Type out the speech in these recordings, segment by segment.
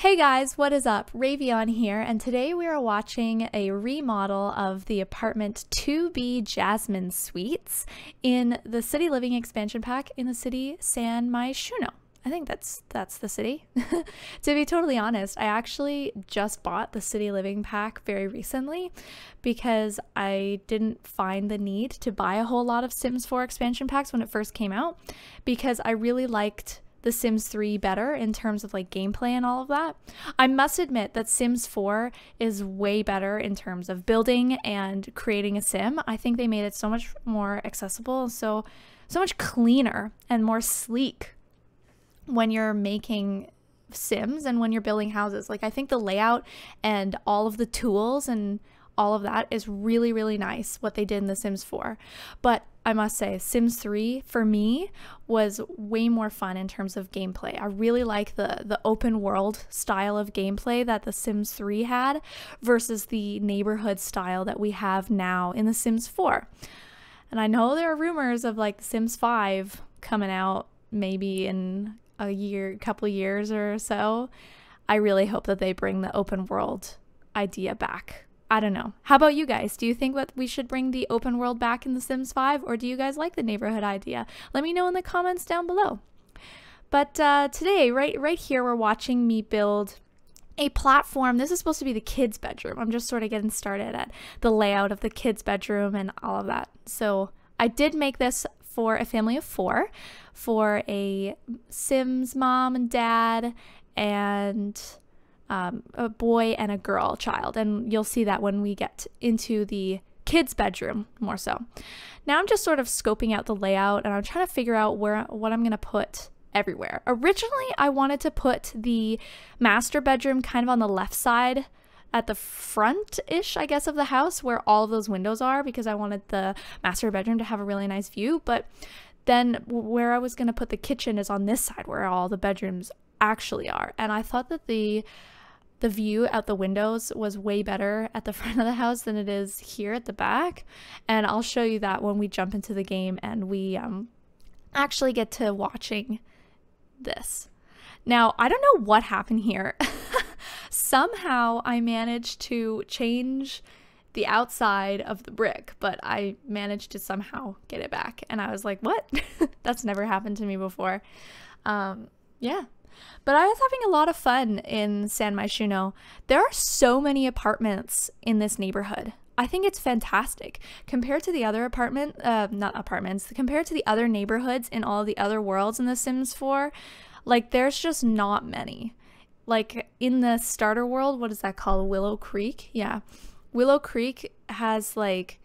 Hey guys, what is up? Rhaeveon here, and today we are watching a remodel of the apartment 2B Jasmine Suites in the City Living expansion pack in the city San Myshuno. I think that's the city. To be totally honest, I actually just bought the City Living pack very recently because I didn't find the need to buy a whole lot of Sims 4 expansion packs when it first came out because I really liked The Sims 3 better in terms of like gameplay and all of that. I must admit that Sims 4 is way better in terms of building and creating a sim. I think they made it so much more accessible, so much cleaner and more sleek when you're making sims and when you're building houses. Like, I think the layout and all of the tools and all of that is really, really nice what they did in The Sims 4. But I must say, Sims 3 for me was way more fun in terms of gameplay. I really like the open world style of gameplay that The Sims 3 had versus the neighborhood style that we have now in The Sims 4. And I know there are rumors of like The Sims 5 coming out maybe in a couple of years or so. I really hope that they bring the open world idea back. I don't know. How about you guys? Do you think that we should bring the open world back in The Sims 5, or do you guys like the neighborhood idea? Let me know in the comments down below. But today, right here, we're watching me build a platform. This is supposed to be the kids' bedroom. I'm just sort of getting started at the layout of the kids' bedroom and all of that. So I did make this for a family of 4, for a Sims mom and dad and a boy and a girl child, and you'll see that when we get into the kids' bedroom more so. Now I'm just sort of scoping out the layout and I'm trying to figure out what I'm gonna put everywhere. Originally, I wanted to put the master bedroom kind of on the left side at the front-ish, I guess, of the house where all of those windows are, because I wanted the master bedroom to have a really nice view. But then where I was gonna put the kitchen is on this side where all the bedrooms actually are, and I thought that the view out the windows was way better at the front of the house than it is here at the back. And I'll show you that when we jump into the game and we actually get to watching this. Now, I don't know what happened here. Somehow I managed to change the outside of the brick, but I managed to somehow get it back. And I was like, what? That's never happened to me before. Yeah. But I was having a lot of fun in San Myshuno. There are so many apartments in this neighborhood. I think it's fantastic. Compared to the other compared to the other neighborhoods in all the other worlds in The Sims 4, like, there's just not many. Like, in the starter world, what is that called? Willow Creek? Yeah. Willow Creek has like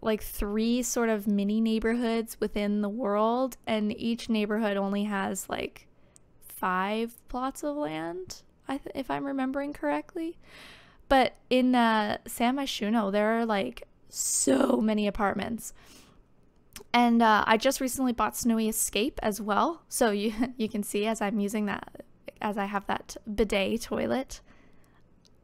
3 sort of mini neighborhoods within the world, and each neighborhood only has like 5 plots of land, if I'm remembering correctly. But in San Myshuno, there are like so many apartments. And I just recently bought Snowy Escape as well. So you can see as I'm using that, as I have that bidet toilet,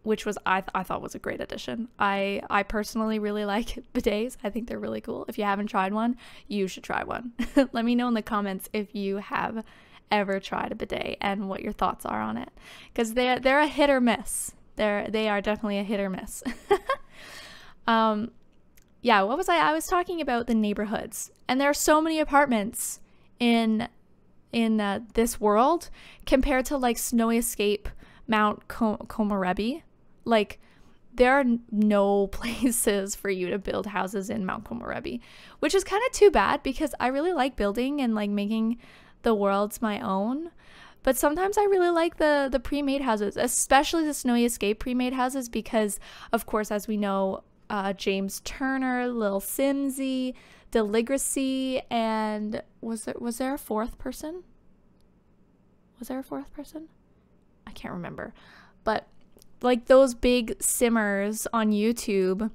which was I thought was a great addition. I personally really like bidets. I think they're really cool. If you haven't tried one, you should try one. Let me know in the comments if you have ever tried a bidet and what your thoughts are on it, because they're a hit or miss. They are definitely a hit or miss. Yeah, what was I was talking about the neighborhoods, and there are so many apartments in this world compared to like Snowy Escape, Mount Komorebi. Like, there are no places for you to build houses in Mount Komorebi, which is kind of too bad because I really like building and like making the worlds my own. But sometimes I really like the pre-made houses, especially the Snowy Escape pre-made houses, because of course, as we know, James Turner, Lil Simsy, Deligracy, and was there a 4th person? Was there a 4th person? I can't remember. But like those big simmers on YouTube,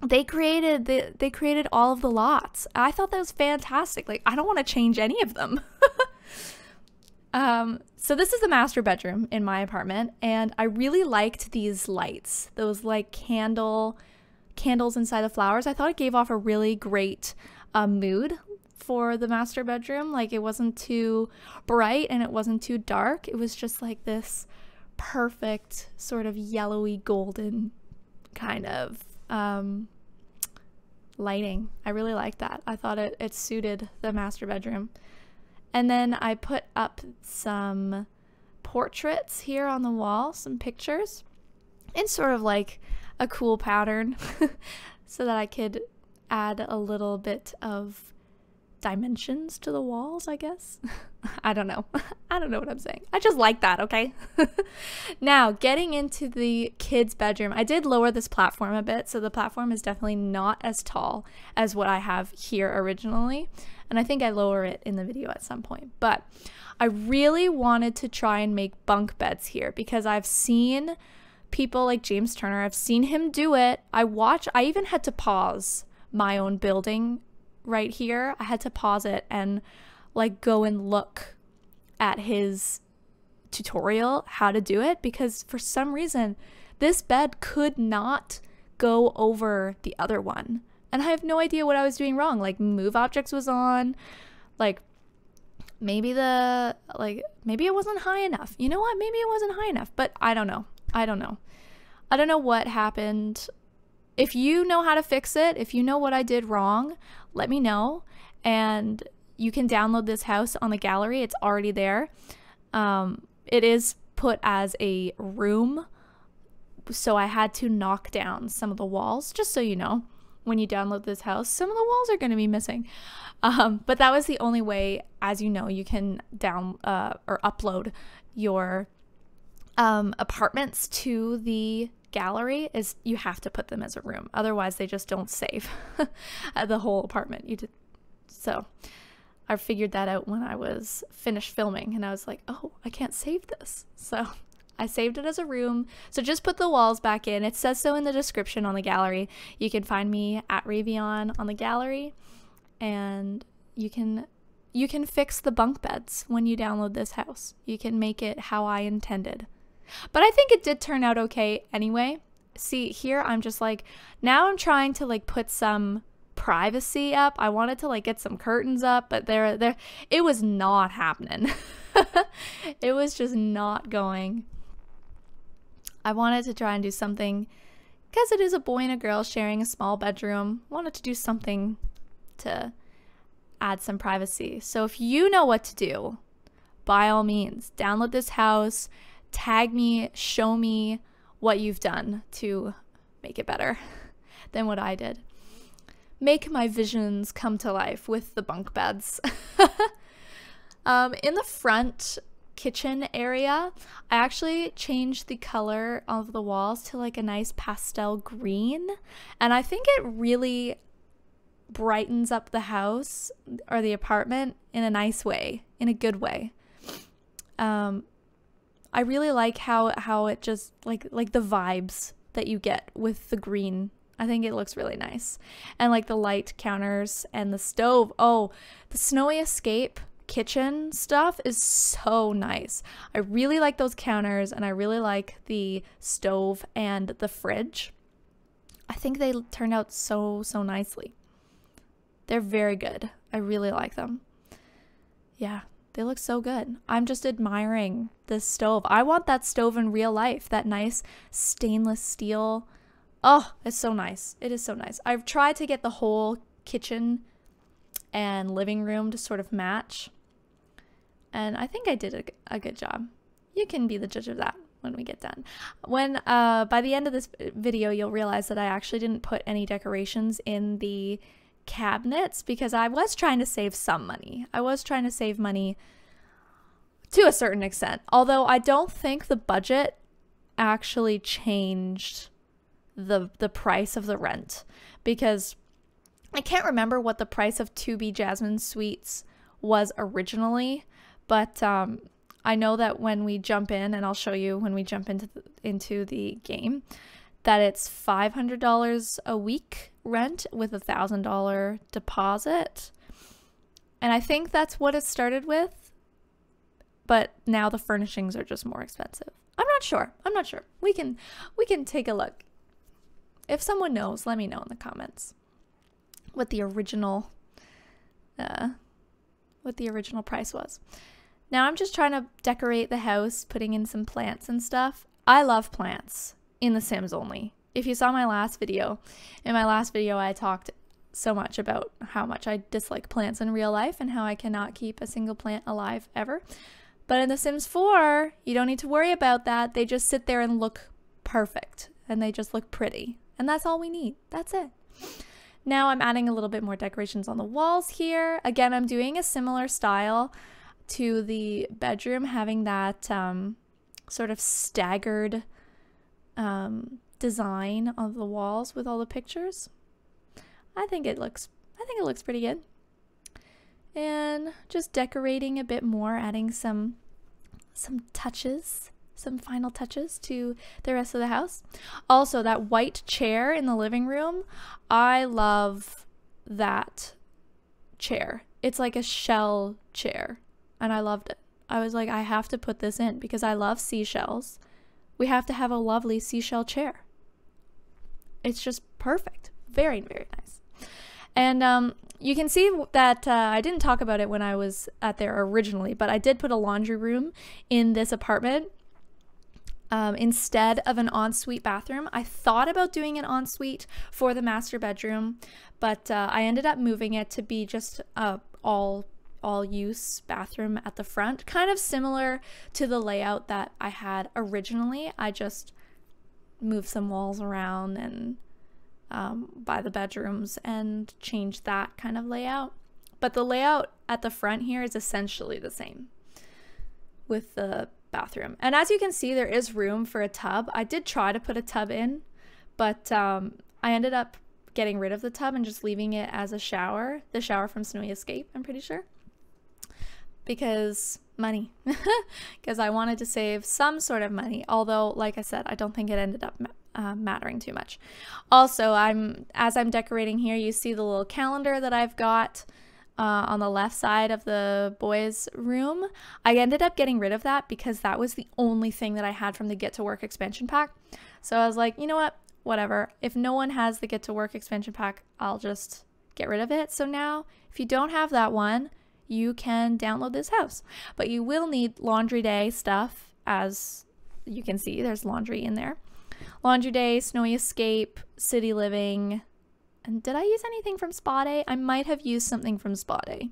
they created all of the lots. I thought that was fantastic. Like, I don't want to change any of them. So this is the master bedroom in my apartment, and I really liked these lights. Those like candles inside the flowers. I thought it gave off a really great mood for the master bedroom. Like, it wasn't too bright and it wasn't too dark. It was just like this perfect sort of yellowy golden kind of lighting. I really liked that. I thought it suited the master bedroom. And then I put up some portraits here on the wall, some pictures, in sort of like a cool pattern so that I could add a little bit of dimensions to the walls, I guess. I don't know. I don't know what I'm saying. I just like that, okay? Now, getting into the kids' bedroom, I did lower this platform a bit, so the platform is definitely not as tall as what I have here originally, and I think I lower it in the video at some point. But I really wanted to try and make bunk beds here because I've seen people like James Turner, I've seen him do it. I even had to pause my own building right here. I had to pause it and like go and look at his tutorial how to do it, because for some reason this bed could not go over the other one, and I have no idea what I was doing wrong. Like, move objects was on, like maybe it wasn't high enough. You know what, maybe it wasn't high enough, but I don't know what happened. If you know how to fix it, if you know what I did wrong, let me know. And you can download this house on the gallery. It's already there. It is put as a room, so I had to knock down some of the walls, just so you know. When you download this house, some of the walls are going to be missing. But that was the only way, as you know, you can or upload your apartments to the gallery, is you have to put them as a room. Otherwise they just don't save the whole apartment. So I figured that out when I was finished filming, and I was like, oh, I can't save this. So I saved it as a room. So just put the walls back in. It says so in the description on the gallery. You can find me at Rhaeveon on the gallery, and you can fix the bunk beds when you download this house. You can make it how I intended. But I think it did turn out okay anyway. See, here I'm just like, now I'm trying to like put some privacy up. I wanted to like get some curtains up, but it was not happening. It was just not going. I wanted to try and do something, because it is a boy and a girl sharing a small bedroom. I wanted to do something to add some privacy. So if you know what to do, by all means, download this house, tag me, show me what you've done to make it better than what I did. Make my visions come to life with the bunk beds. In the front kitchen area, I actually changed the color of the walls to like a nice pastel green, and I think it really brightens up the house or the apartment in a nice way, in a good way. I really like how it just like the vibes that you get with the green. I think it looks really nice. And like the light counters and the stove. Oh, the Snowy Escape kitchen stuff is so nice. I really like those counters, and I really like the stove and the fridge. I think they turned out so nicely. They're very good. I really like them. Yeah. They look so good. I'm just admiring this stove. I want that stove in real life. That nice stainless steel. Oh, it's so nice. It is so nice. I've tried to get the whole kitchen and living room to sort of match, and I think I did a good job. You can be the judge of that when we get done. When by the end of this video, you'll realize that I actually didn't put any decorations in the cabinets, because I was trying to save some money. I was trying to save money to a certain extent, although I don't think the budget actually changed the price of the rent, because I can't remember what the price of 2B Jasmine Suites was originally, but I know that when we jump in, and I'll show you when we jump into the game, that it's $500 a week rent with a $1,000 deposit. And I think that's what it started with, but now the furnishings are just more expensive. I'm not sure. We can take a look. If someone knows, let me know in the comments what the original what the original price was. Now I'm just trying to decorate the house, putting in some plants and stuff. I love plants in The Sims only. If you saw my last video, in my last video I talked so much about how much I dislike plants in real life and how I cannot keep a single plant alive ever. But in The Sims 4, you don't need to worry about that. They just sit there and look perfect, and they just look pretty. And that's all we need. That's it. Now I'm adding a little bit more decorations on the walls here. Again, I'm doing a similar style to the bedroom, having that sort of staggered design of the walls with all the pictures. I think it looks pretty good. And just decorating a bit more, adding some touches, some final touches to the rest of the house. Also, that white chair in the living room, I love that chair. It's like a shell chair, and I loved it. I was like, I have to put this in because I love seashells. We have to have a lovely seashell chair. It's just perfect. Very, very nice. And you can see that I didn't talk about it when I was at there originally, but I did put a laundry room in this apartment instead of an ensuite bathroom. I thought about doing an ensuite for the master bedroom, but I ended up moving it to be just all-use bathroom at the front, kind of similar to the layout that I had originally. I just moved some walls around and by the bedrooms and change that kind of layout. But the layout at the front here is essentially the same with the bathroom. And as you can see, there is room for a tub. I did try to put a tub in, but I ended up getting rid of the tub and just leaving it as a shower, the shower from Snowy Escape, I'm pretty sure. Because money, because I wanted to save some sort of money. Although, like I said, I don't think it ended up mattering too much. Also, as I'm decorating here, you see the little calendar that I've got on the left side of the boys' room. I ended up getting rid of that because that was the only thing that I had from the Get to Work expansion pack. So I was like, you know what, whatever. If no one has the Get to Work expansion pack, I'll just get rid of it. So now, if you don't have that one, you can download this house. But you will need laundry day stuff. As you can see, there's laundry in there. Laundry Day, Snowy Escape, City Living, and did I use anything from Spa Day? I might have used something from Spa Day,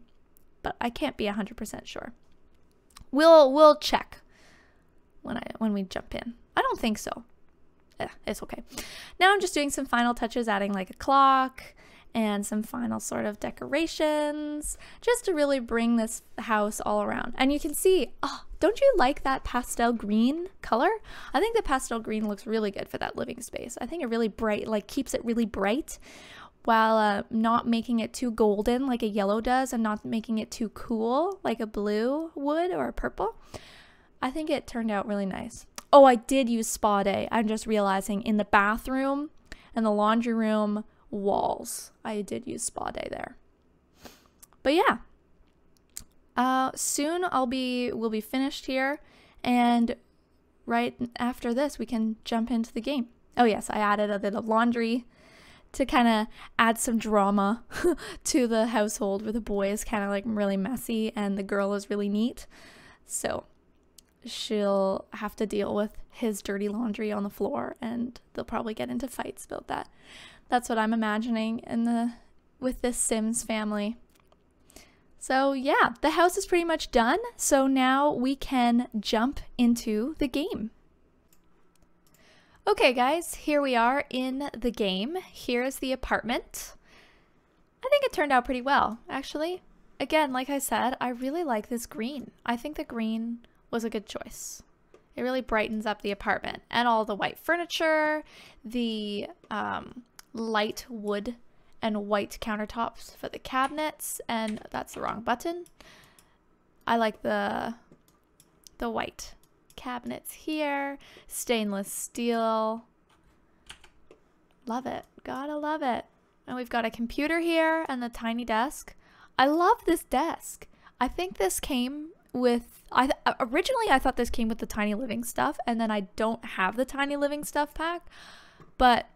but I can't be 100% sure. We'll check when we jump in. I don't think so. Yeah, it's okay. Now I'm just doing some final touches, adding like a clock and some final sort of decorations, just to really bring this house all around. And you can see, oh, don't you like that pastel green color? I think the pastel green looks really good for that living space. I think it really bright, like keeps it really bright while not making it too golden like a yellow does, and not making it too cool like a blue would or a purple. I think it turned out really nice. Oh, I did use Spa Day. I'm just realizing in the bathroom and the laundry room walls, I did use Spa Day there. But yeah, soon we'll be finished here, and right after this we can jump into the game. Oh yes, I added a bit of laundry to kind of add some drama to the household, where the boy is kind of like really messy and the girl is really neat. So she'll have to deal with his dirty laundry on the floor, and they'll probably get into fights about that. That's what I'm imagining with this Sims family. So yeah, the house is pretty much done. So now we can jump into the game. Okay guys, here we are in the game. Here's the apartment. I think it turned out pretty well, actually. Again, like I said, I really like this green. I think the green was a good choice. It really brightens up the apartment, and all the white furniture, the light wood and white countertops for the cabinets, and that's the wrong button. I like the white cabinets here, stainless steel. Love it. Gotta love it. And we've got a computer here and the tiny desk. I love this desk. I think this came with, originally I thought this came with the Tiny Living stuff, and then I don't have the Tiny Living stuff pack, but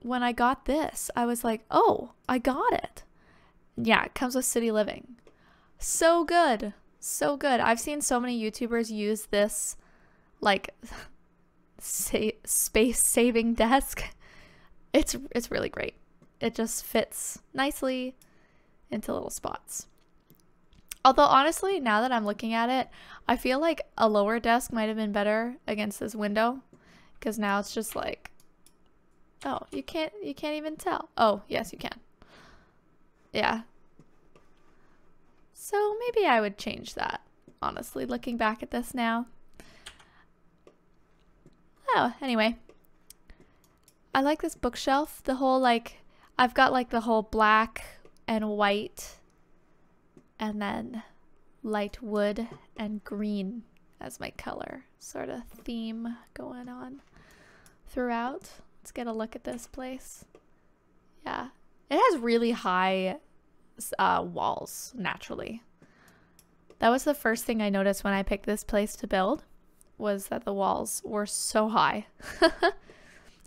when I got this, I was like, oh, I got it. Yeah, it comes with City Living. So good. So good. I've seen so many YouTubers use this like space saving desk. It's really great. It just fits nicely into little spots. Although honestly, now that I'm looking at it, I feel like a lower desk might have been better against this window, because now it's just like, oh, you can't even tell. Oh, yes, you can. Yeah. So maybe I would change that, honestly, looking back at this now. Oh, anyway. I like this bookshelf. The whole, like, I've got like the whole black and white and then light wood and green as my color sort of theme going on throughout. Let's get a look at this place. Yeah, it has really high walls naturally. That was the first thing I noticed when I picked this place to build, was that the walls were so high.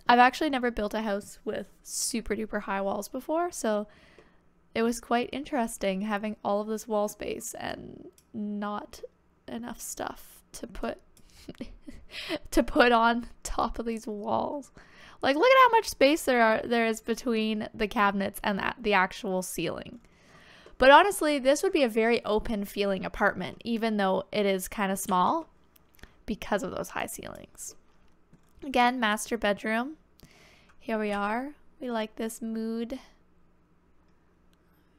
I've actually never built a house with super duper high walls before, so it was quite interesting having all of this wall space and not enough stuff to put to put on top of these walls. Like, look at how much space there is between the cabinets and the actual ceiling. But honestly, this would be a very open feeling apartment, even though it is kind of small because of those high ceilings. Again, master bedroom. Here we are. We like this mood.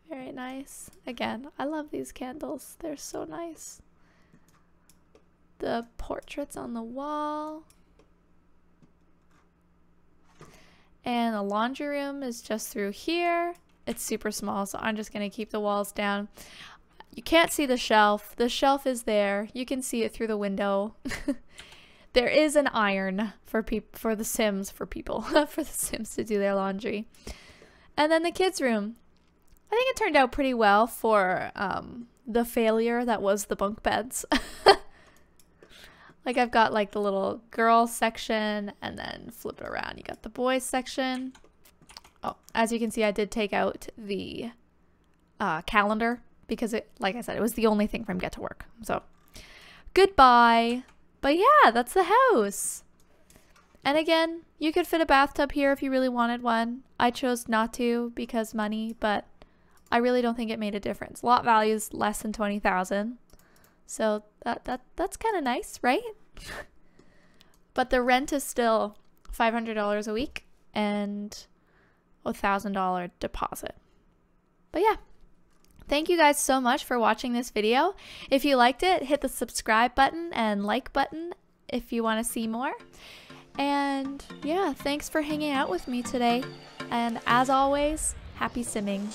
Very nice. Again, I love these candles. They're so nice. The portraits on the wall. And the laundry room is just through here. It's super small, so I'm just going to keep the walls down. You can't see the shelf. The shelf is there. You can see it through the window. There is an iron for the Sims for the Sims to do their laundry. And then the kids' room. I think it turned out pretty well for the failure that was the bunk beds. Like, I've got like the little girl section, and then flip it around, you got the boys section. Oh, as you can see, I did take out the calendar because it, like I said, it was the only thing from Get to Work. So goodbye. But yeah, that's the house. And again, you could fit a bathtub here if you really wanted one. I chose not to because money, but I really don't think it made a difference. Lot value is less than 20,000. So that's kind of nice, right? But the rent is still $500 a week and $1,000 deposit. But yeah, thank you guys so much for watching this video. If you liked it, hit the subscribe button and like button if you want to see more. And yeah, thanks for hanging out with me today. And as always, happy simming.